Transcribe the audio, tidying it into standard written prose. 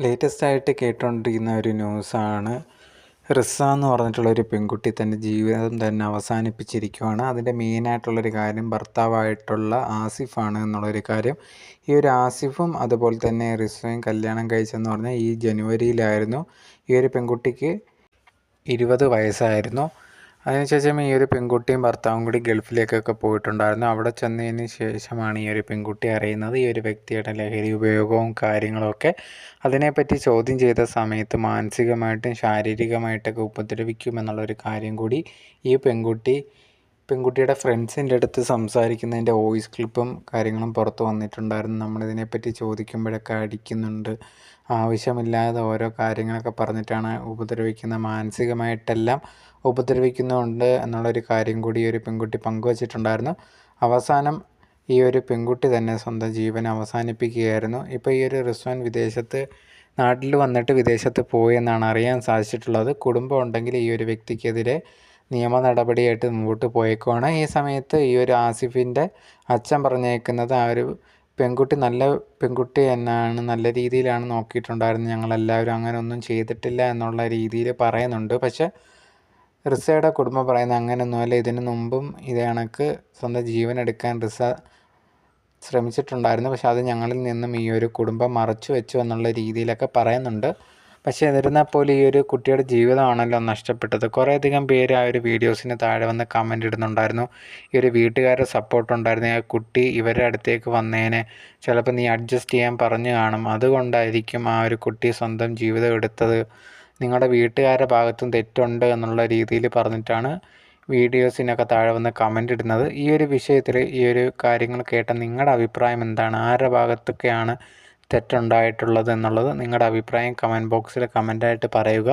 ലേറ്റസ്റ്റായിട്ട് കേട്ടുകൊണ്ടിരിക്കുന്ന ഒരു ന്യൂസാണ്. റിസ എന്ന് പറഞ്ഞിട്ടുള്ളൊരു പെൺകുട്ടി തൻ്റെ ജീവിതം തന്നെ അവസാനിപ്പിച്ചിരിക്കുകയാണ്. അതിൻ്റെ മെയിനായിട്ടുള്ളൊരു കാര്യം ഭർത്താവായിട്ടുള്ള ആസിഫാണ് എന്നുള്ളൊരു കാര്യം. ഈ ഒരു ആസിഫും അതുപോലെ തന്നെ റിസയും കല്യാണം കഴിച്ചെന്ന് പറഞ്ഞാൽ ഈ ജനുവരിയിലായിരുന്നു. ഈ ഒരു പെൺകുട്ടിക്ക് 20 വയസ്സായിരുന്നു. അതിനുശേഷം ഈ ഒരു പെൺകുട്ടിയും ഭർത്താവും കൂടി ഗൾഫിലേക്കൊക്കെ പോയിട്ടുണ്ടായിരുന്നു. അവിടെ ചെന്നതിന് ശേഷമാണ് ഈ ഒരു പെൺകുട്ടി അറിയുന്നത് ഈ ഒരു വ്യക്തിയുടെ ലഹരി ഉപയോഗവും കാര്യങ്ങളൊക്കെ. അതിനെപ്പറ്റി ചോദ്യം ചെയ്ത സമയത്ത് മാനസികമായിട്ടും ശാരീരികമായിട്ടൊക്കെ ഉപദ്രവിക്കുമെന്നുള്ളൊരു കാര്യം കൂടി ഈ പെൺകുട്ടിയുടെ ഫ്രണ്ട്സിൻ്റെ അടുത്ത് സംസാരിക്കുന്നതിൻ്റെ വോയിസ് ക്ലിപ്പും കാര്യങ്ങളും പുറത്ത് വന്നിട്ടുണ്ടായിരുന്നു. നമ്മളിതിനെപ്പറ്റി ചോദിക്കുമ്പോഴൊക്കെ അടിക്കുന്നുണ്ട്, ആവശ്യമില്ലാതെ ഓരോ കാര്യങ്ങളൊക്കെ പറഞ്ഞിട്ടാണ് ഉപദ്രവിക്കുന്നത്, മാനസികമായിട്ടെല്ലാം ഉപദ്രവിക്കുന്നുണ്ട് എന്നുള്ളൊരു കാര്യം കൂടി ഈ ഒരു പെൺകുട്ടി പങ്കുവച്ചിട്ടുണ്ടായിരുന്നു. അവസാനം ഈ ഒരു പെൺകുട്ടി തന്നെ സ്വന്തം ജീവൻ അവസാനിപ്പിക്കുകയായിരുന്നു. ഇപ്പോൾ ഈ ഒരു റിസ്വാൻ നാട്ടിൽ വന്നിട്ട് വിദേശത്ത് പോയി എന്നാണ് അറിയാൻ സാധിച്ചിട്ടുള്ളത്. കുടുംബം ഉണ്ടെങ്കിൽ ഈ ഒരു വ്യക്തിക്കെതിരെ നിയമ നടപടിയായിട്ട് മുമ്പോട്ട് പോയേക്കുവാണ്. ഈ സമയത്ത് ഈ ഒരു ആസിഫിൻ്റെ അച്ഛൻ പറഞ്ഞേക്കുന്നത് ആ ഒരു പെൺകുട്ടി നല്ല പെൺകുട്ടി എന്നാണ്, നല്ല രീതിയിലാണ് നോക്കിയിട്ടുണ്ടായിരുന്നത്, ഞങ്ങളെല്ലാവരും അങ്ങനെ ഒന്നും ചെയ്തിട്ടില്ല എന്നുള്ള രീതിയിൽ പറയുന്നുണ്ട്. പക്ഷേ റിസയുടെ കുടുംബം പറയുന്നത് അങ്ങനെയൊന്നുമല്ല. ഇതിനു മുമ്പും ഇതേ കണക്ക് സ്വന്തം ജീവൻ എടുക്കാൻ റിസ ശ്രമിച്ചിട്ടുണ്ടായിരുന്നു. പക്ഷേ അത് ഞങ്ങളിൽ നിന്നും ഈ ഒരു കുടുംബം മറച്ചു വെച്ചു എന്നുള്ള രീതിയിലൊക്കെ പറയുന്നുണ്ട്. പക്ഷേ എന്നിരുന്നാൽ പോലും ഈ ഒരു കുട്ടിയുടെ ജീവിതമാണല്ലോ നഷ്ടപ്പെട്ടത്. കുറേയധികം പേര് ആ ഒരു വീഡിയോസിന് താഴെ വന്ന് കമൻ്റ് ഇടുന്നുണ്ടായിരുന്നു. ഈ ഒരു വീട്ടുകാരുടെ സപ്പോർട്ട് ഉണ്ടായിരുന്നു, ആ കുട്ടി ഇവരുടെ അടുത്തേക്ക് വന്നേനെ, ചിലപ്പോൾ നീ അഡ്ജസ്റ്റ് ചെയ്യാൻ പറഞ്ഞു കാണും, അതുകൊണ്ടായിരിക്കും ആ ഒരു കുട്ടി സ്വന്തം ജീവിതം എടുത്തത്, നിങ്ങളുടെ വീട്ടുകാരുടെ ഭാഗത്തും തെറ്റുണ്ട് എന്നുള്ള രീതിയിൽ പറഞ്ഞിട്ടാണ് വീഡിയോസിനൊക്കെ താഴെ വന്ന് കമൻ്റ് ഇടുന്നത്. ഈ ഒരു വിഷയത്തിൽ ഈ ഒരു കാര്യങ്ങൾ കേട്ട നിങ്ങളുടെ അഭിപ്രായം എന്താണ്? ആരുടെ ഭാഗത്തൊക്കെയാണ് തെറ്റുണ്ടായിട്ടുള്ളത് എന്നുള്ളത് നിങ്ങളുടെ അഭിപ്രായം കമൻറ്റ് ബോക്സിൽ കമൻ്റായിട്ട് പറയുക.